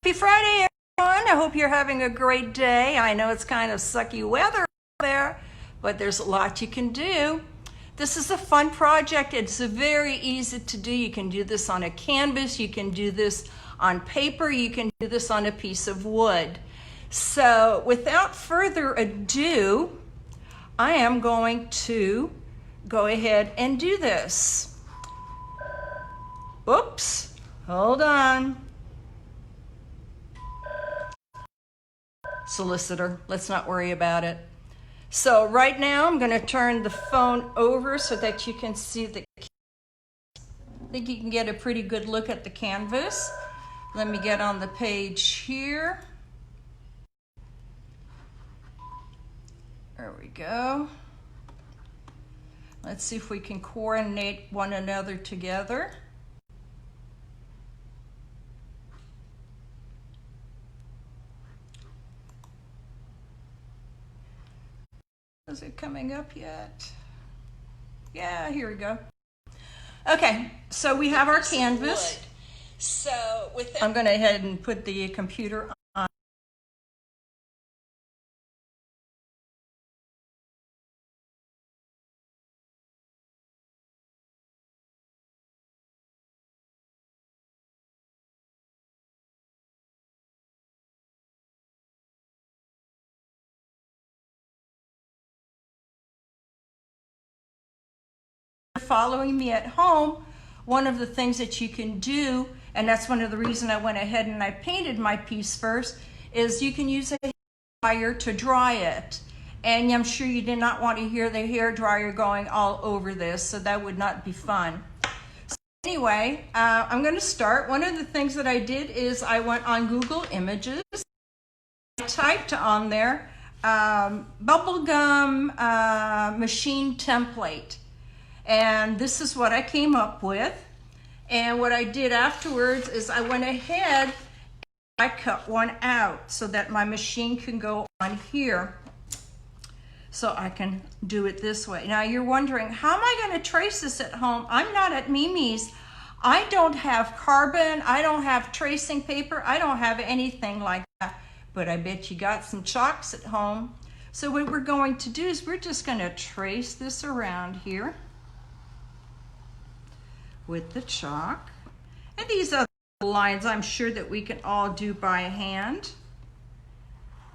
Happy Friday, everyone. I hope you're having a great day. I know it's kind of sucky weather out there, but there's a lot you can do. This is a fun project. It's very easy to do. You can do this on a canvas. You can do this on paper. You can do this on a piece of wood. So without further ado, I am going to go ahead and do this. Oops, hold on. Solicitor, let's not worry about it. So right now I'm going to turn the phone over so that you can see I think you can get a pretty good look at the canvas. Let me get on the page here. There we go. Let's see if we can coordinate one another together. Is it coming up yet? Yeah, here we go. Okay, so we have our canvas. So with that, I'm going to go ahead and put the computer on. Following me at home, one of the things that you can do, and that's one of the reasons I went ahead and I painted my piece first, is you can use a hair dryer to dry it. And I'm sure you did not want to hear the hair dryer going all over this, so that would not be fun. So anyway, I'm going to start. One of the things that I did is I went on Google Images. I typed on there bubblegum machine template. And this is what I came up with. And what I did afterwards is I went ahead and I cut one out so that my machine can go on here. So I can do it this way. Now you're wondering, how am I going to trace this at home? I'm not at Mimi's. I don't have carbon. I don't have tracing paper. I don't have anything like that. But I bet you got some chalks at home. So what we're going to do is we're just going to trace this around here with the chalk. And these other lines I'm sure that we can all do by hand.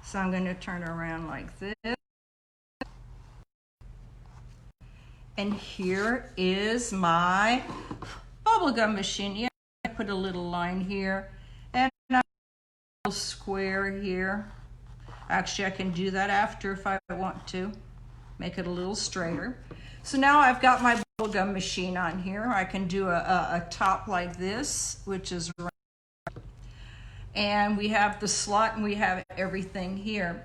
So I'm going to turn around like this. And here is my bubblegum machine. Yeah, I put a little line here and a little square here. Actually, I can do that after if I want to. Make it a little straighter. So now I've got my bubblegum machine on here. I can do a top like this, which is round. And we have the slot and we have everything here.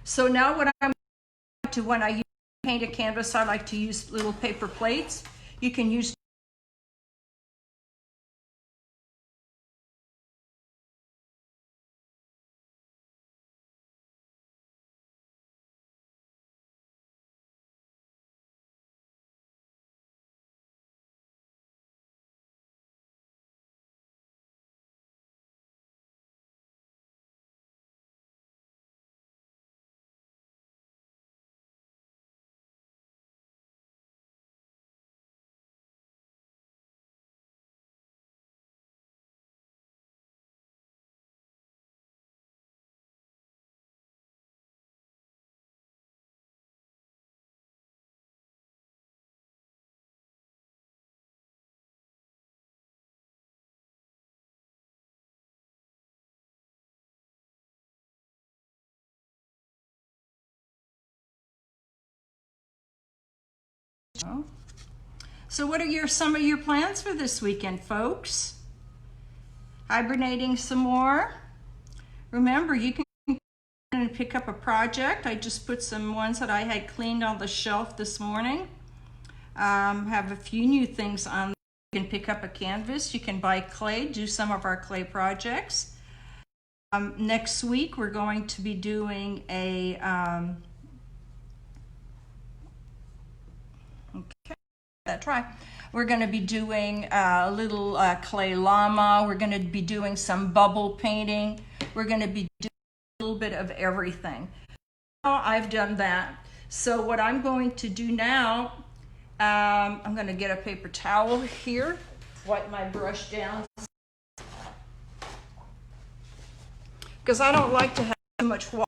So now what I'm going to, when I paint a canvas, I like to use little paper plates. You can use So what are some of your plans for this weekend, folks? Hibernating some more? Remember, you can pick up a project. I just put some ones that I had cleaned on the shelf this morning. Have a few new things on. You can pick up a canvas. You can buy clay, do some of our clay projects. Next week, we're going to be doing a okay. Try. We're going to be doing a little clay llama. We're going to be doing some bubble painting. We're going to be doing a little bit of everything. Now I've done that. So what I'm going to do now, I'm going to get a paper towel here, wipe my brush down, because I don't like to have too much water.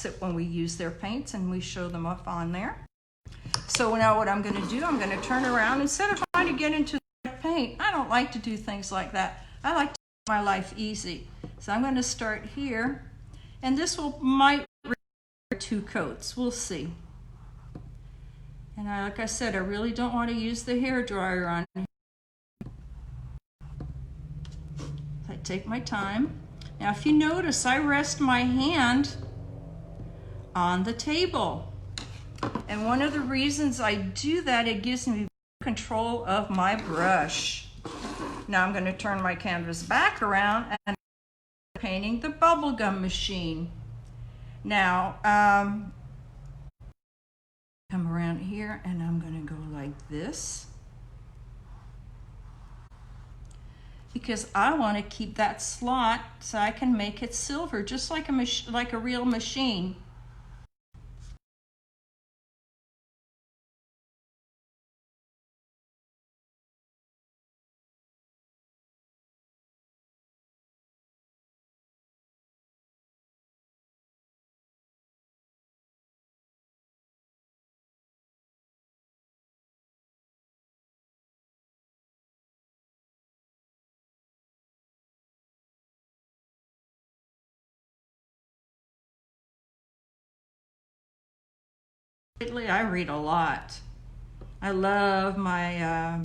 It when we use their paints and we show them up on there. So now what I'm going to do, I'm going to turn around. Instead of trying to get into the paint, I don't like to do things like that. I like to make my life easy. So I'm going to start here, and this might require 2 coats. We'll see. And like I said, I really don't want to use the hair dryer on here. I take my time. Now if you notice, I rest my hand on the table. And one of the reasons I do that, it gives me control of my brush. Now I'm going to turn my canvas back around and painting the bubblegum machine. Now, come around here and I'm going to go like this, because I want to keep that slot so I can make it silver, just like a real machine. Lately, I read a lot. I love my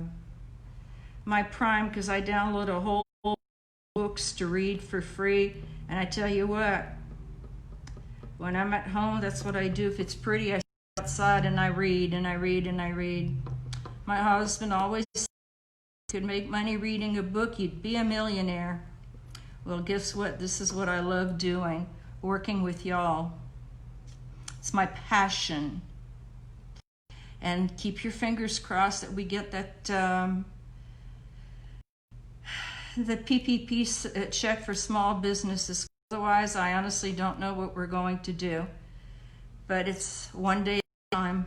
my Prime, because I download a whole books to read for free. And I tell you what, when I'm at home, that's what I do. If it's pretty, I sit outside and I read and I read and I read. My husband always said, if you could make money reading a book, you'd be a millionaire. Well, guess what? This is what I love doing, working with y'all. It's my passion. And keep your fingers crossed that we get that the PPP check for small businesses. Otherwise, I honestly don't know what we're going to do. But it's one day at a time.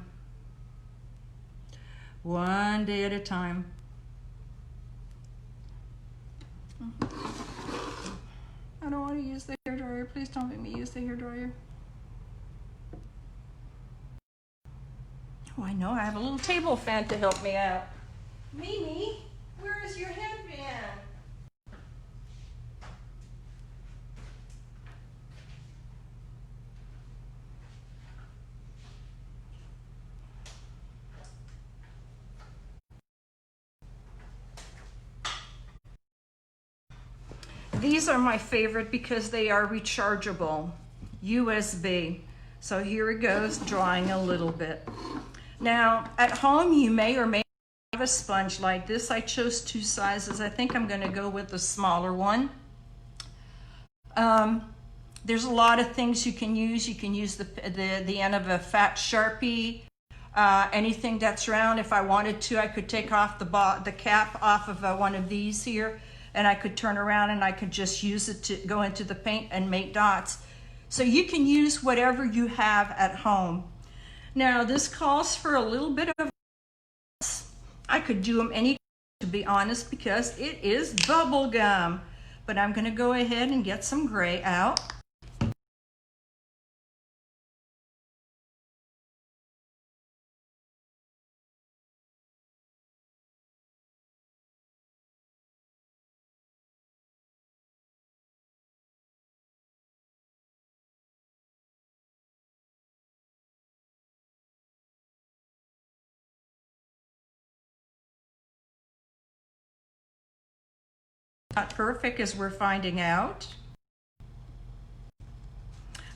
One day at a time. I don't want to use the hairdryer. Please don't make me use the hairdryer. Oh, I know. I have a little table fan to help me out. Mimi, where is your headband? These are my favorite because they are rechargeable, USB. So here it goes, drawing a little bit. Now, at home, you may or may not have a sponge like this. I chose 2 sizes. I think I'm going to go with the smaller one. There's a lot of things you can use. You can use the end of a fat Sharpie, anything that's round. If I wanted to, I could take off the cap off of one of these here, and I could turn around and I could just use it to go into the paint and make dots. So you can use whatever you have at home. Now this calls for a little bit of, I could do them any, to be honest, because it is bubble gum. But I'm going to go ahead and get some gray out. not perfect, as we're finding out.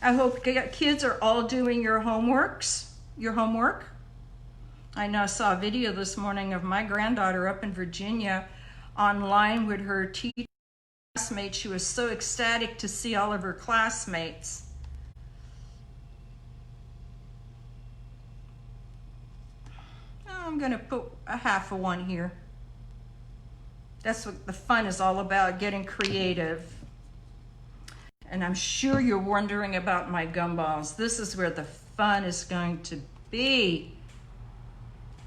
I hope kids are all doing your homework. I know I saw a video this morning of my granddaughter up in Virginia online with her teacher classmates. She was so ecstatic to see all of her classmates. I'm going to put a half of one here. That's what the fun is all about, getting creative. And I'm sure you're wondering about my gumballs. This is where the fun is going to be.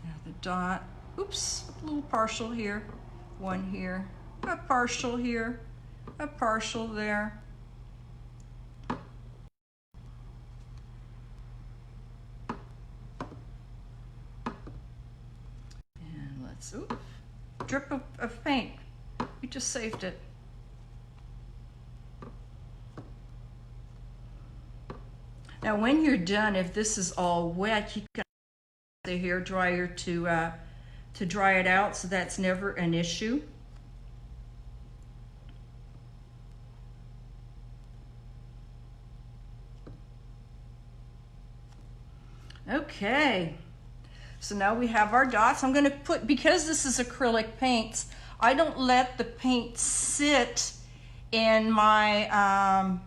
Now the dot, oops, a little partial here, one here, a partial here, a partial there. And let's, oops, drip of paint. We just saved it. Now when you're done, if this is all wet, you can use the hair dryer to dry it out, so that's never an issue. Okay, so now we have our dots. I'm going to put, because this is acrylic paints, I don't let the paint sit in my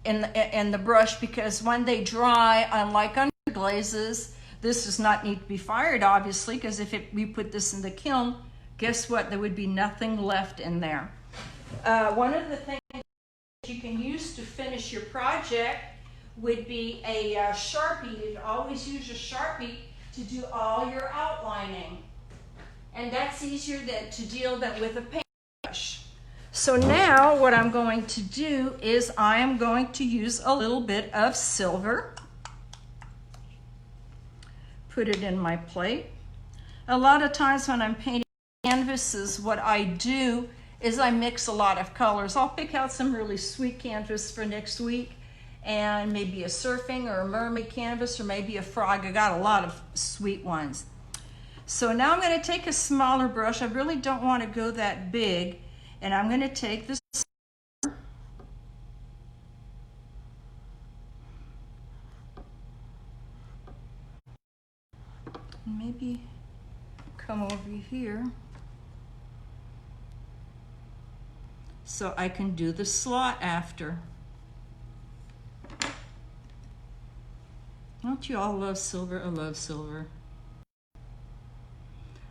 in the brush, because when they dry, unlike underglazes, this does not need to be fired, obviously, because if we put this in the kiln, guess what? There would be nothing left in there. One of the things you can use to finish your project would be a Sharpie. You'd always use a Sharpie to do all your outlining. And that's easier to deal with a paintbrush. So now what I'm going to do is I am going to use a little bit of silver. Put it in my plate. A lot of times when I'm painting canvases, what I do is I mix a lot of colors. I'll pick out some really sweet canvas for next week, and maybe a surfing or a mermaid canvas, or maybe a frog. I got a lot of sweet ones. So now I'm going to take a smaller brush. I really don't want to go that big. And I'm going to take this maybe come over here so I can do the slot after. Don't you all love silver? I love silver.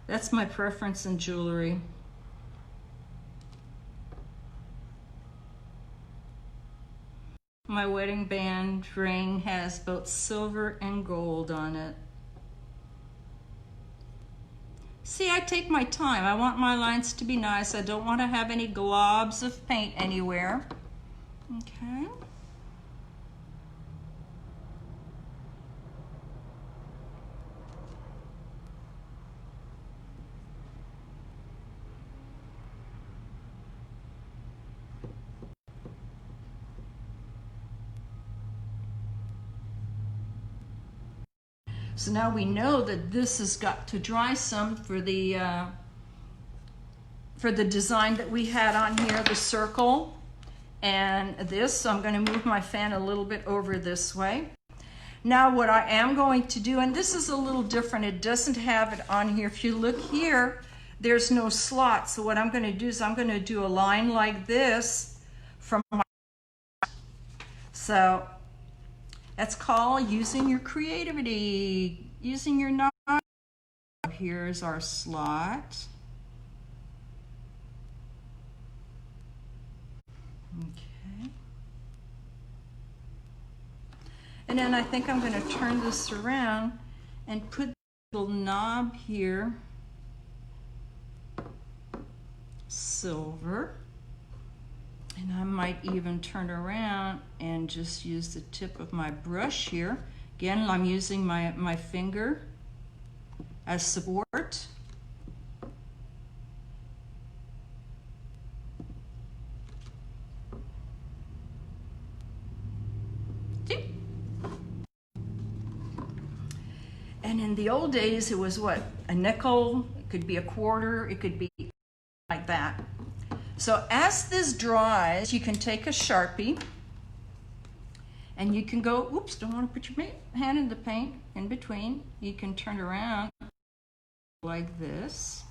That's my preference in jewelry. My wedding band ring has both silver and gold on it. See, I take my time. I want my lines to be nice. I don't want to have any globs of paint anywhere. Okay. So now we know that this has got to dry some for the design that we had on here, the circle and this. So I'm going to move my fan a little bit over this way. Now what I am going to do, and this is a little different, it doesn't have it on here. If you look here, there's no slot. So what I'm going to do is I'm going to do a line like this from my, so that's called using your creativity, using your knowledge. Here's our slot. Okay. And then I think I'm going to turn this around and put the little knob here, silver. And I might even turn around and just use the tip of my brush here. Again, I'm using my finger as support. And in the old days, it was what? A nickel, could be a quarter, it could be like that. So as this dries, you can take a Sharpie and you can go, oops, don't want to put your hand in the paint in between. You can turn around like this.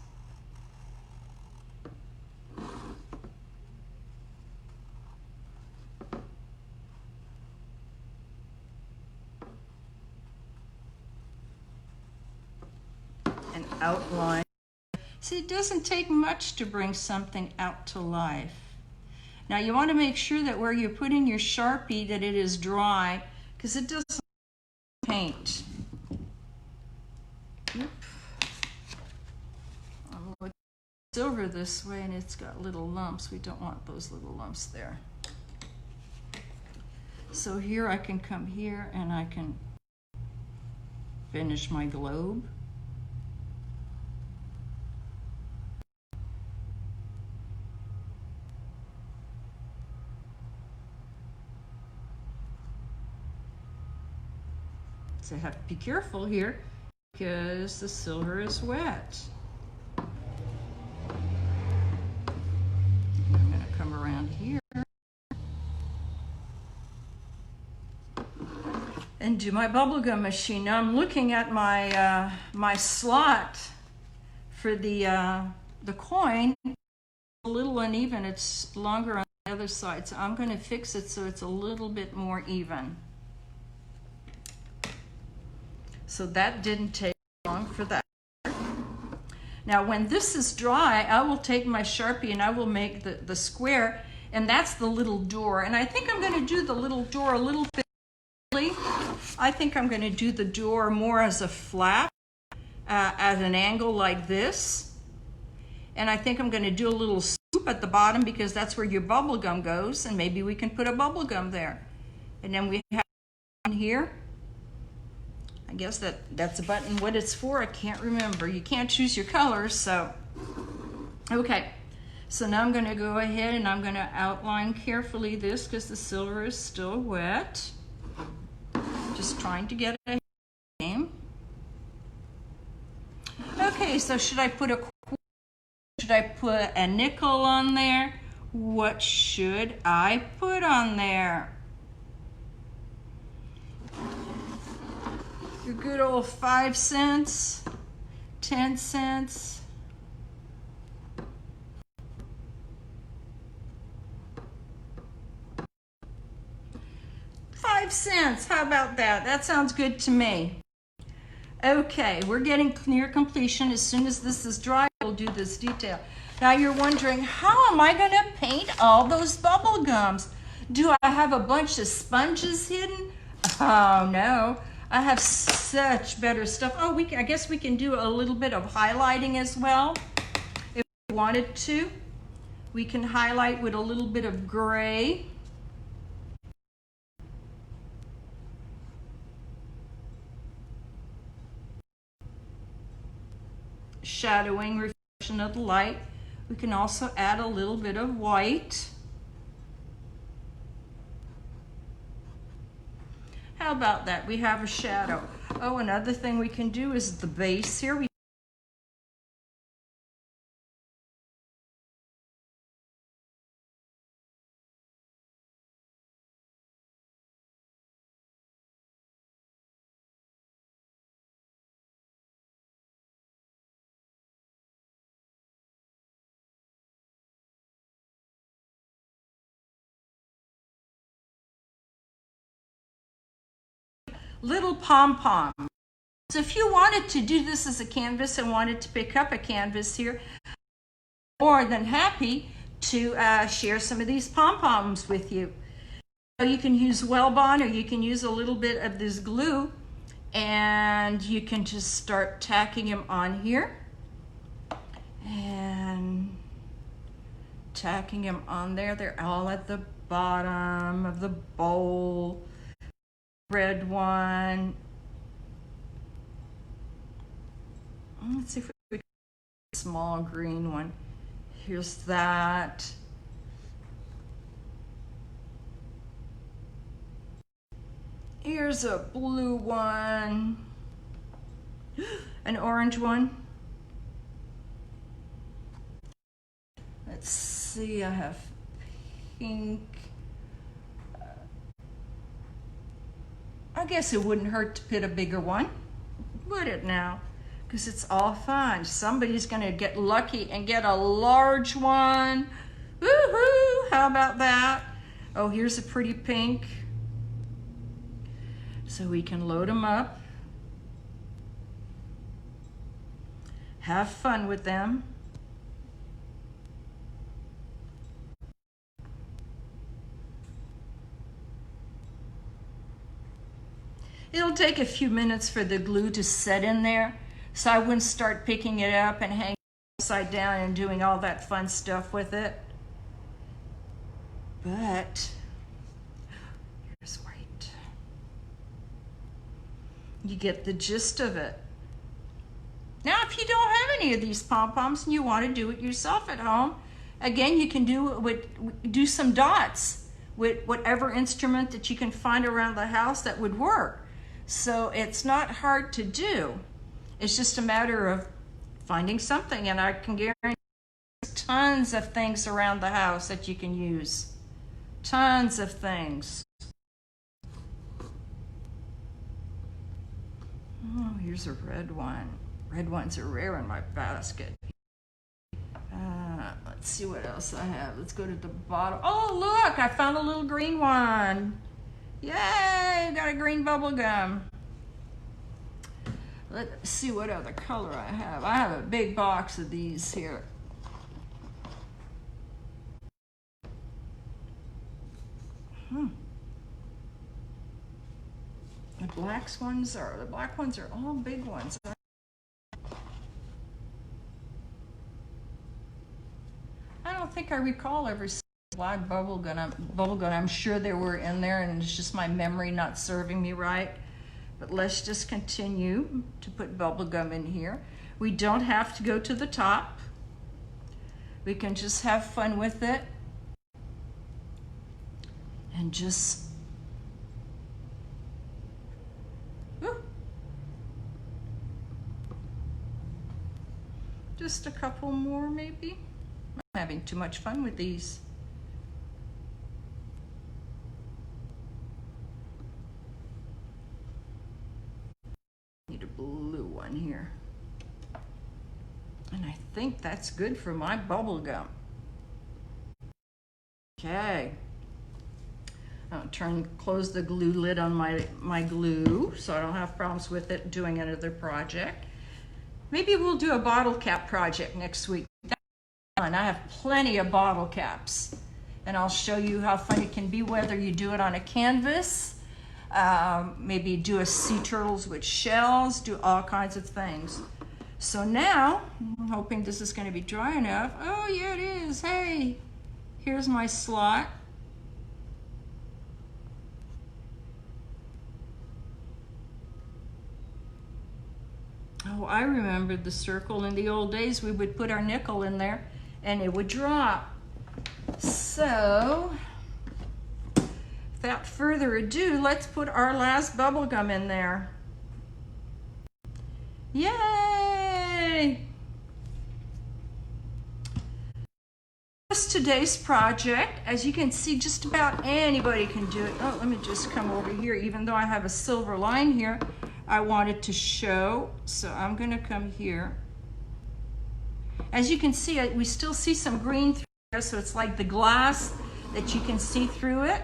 And outline. See, it doesn't take much to bring something out to life. Now you want to make sure that where you're putting your Sharpie that it is dry, because it doesn't paint. Oop. I'm looking silver this way and it's got little lumps. We don't want those little lumps there. So here I can come here and I can finish my globe. So I have to be careful here because the silver is wet. I'm going to come around here and do my bubblegum machine. Now I'm looking at my my slot for the coin. It's a little uneven. It's longer on the other side, so I'm going to fix it so it's a little bit more even. So that didn't take long for that. Now when this is dry, I will take my Sharpie and I will make the square, and that's the little door. And I think I'm going to do the little door a little bit early. I think I'm going to do the door more as a flap at an angle like this. And I think I'm going to do a little scoop at the bottom because that's where your bubble gum goes, and maybe we can put a bubble gum there. And then we have one here. I guess that's a button. What it's for, I can't remember. You can't choose your colors, so. Okay, so now I'm gonna go ahead and I'm gonna outline carefully this because the silver is still wet. Just trying to get a name. Okay, so should I put a nickel on there? What should I put on there? Your good old 5 cents, 10 cents. 5 cents, how about that? That sounds good to me. Okay, we're getting near completion. As soon as this is dry, we'll do this detail. Now you're wondering, how am I gonna paint all those bubble gums? Do I have a bunch of sponges hidden? Oh no. I have such better stuff. Oh, I guess we can do a little bit of highlighting as well. If we wanted to, we can highlight with a little bit of gray. Shadowing, reflection of the light. We can also add a little bit of white. How about that? We have a shadow. Oh, another thing we can do is the base here. Little pom-pom. So if you wanted to do this as a canvas and wanted to pick up a canvas here, more than happy to share some of these pom-poms with you. So you can use Wellbond, or you can use a little bit of this glue, and you can just start tacking them on here and tacking them on there. They're all at the bottom of the bowl. Red one. Let's see if we can get a small green one. Here's that. Here's a blue one. An orange one. Let's see, I have pink. I guess it wouldn't hurt to put a bigger one, would it now? Because it's all fun. Somebody's gonna get lucky and get a large one. Woohoo! How about that? Oh, here's a pretty pink. So we can load them up. Have fun with them. It'll take a few minutes for the glue to set in there, so I wouldn't start picking it up and hanging it upside down and doing all that fun stuff with it. But here's white. You get the gist of it. Now, if you don't have any of these pom-poms and you want to do it yourself at home, again, you can do some dots with whatever instrument that you can find around the house that would work. So it's not hard to do. It's just a matter of finding something, and I can guarantee there's tons of things around the house that you can use. Tons of things. Oh, here's a red one. Red ones are rare in my basket. Let's see what else I have. Let's go to the bottom. Oh, look, I found a little green one. Yay, got a green bubble gum. Let's see what other color I have. I have a big box of these here. The black ones are all big ones. I don't think I recall ever seeing black bubble gum. I'm sure there were in there, and it's just my memory not serving me right. But let's just continue to put bubble gum in here. We don't have to go to the top. We can just have fun with it and just just a couple more maybe. I'm having too much fun with these. Need a blue one here. And I think that's good for my bubble gum. Okay. I'll close the glue lid on my glue so I don't have problems with it doing another project. Maybe we'll do a bottle cap project next week. That's fun. I have plenty of bottle caps, and I'll show you how fun it can be, whether you do it on a canvas, maybe do a sea turtles with shells, do all kinds of things. So now, I'm hoping this is going to be dry enough. Oh yeah, it is. Hey, here's my slot. Oh, I remember the circle. In the old days, we would put our nickel in there and it would drop. So, without further ado, let's put our last bubble gum in there. Yay! That's today's project. As you can see, just about anybody can do it. Oh, let me just come over here. Even though I have a silver line here, I wanted to show, so I'm going to come here. As you can see, we still see some green through there, so it's like the glass that you can see through it.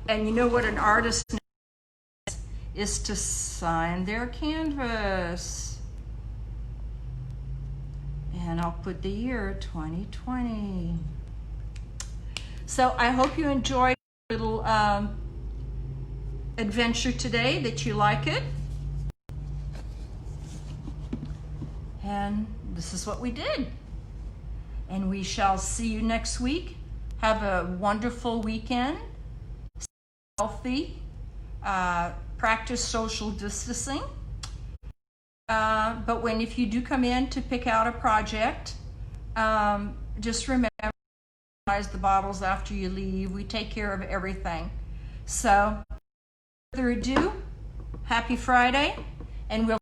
And you know what an artist is to sign their canvas. And I'll put the year 2020. So I hope you enjoyed a little adventure today, that you like it. And this is what we did. And we shall see you next week. Have a wonderful weekend. Stay healthy. Practice social distancing. But if you do come in to pick out a project, just remember to sanitize the bottles after you leave. We take care of everything. So, without further ado, happy Friday, and we'll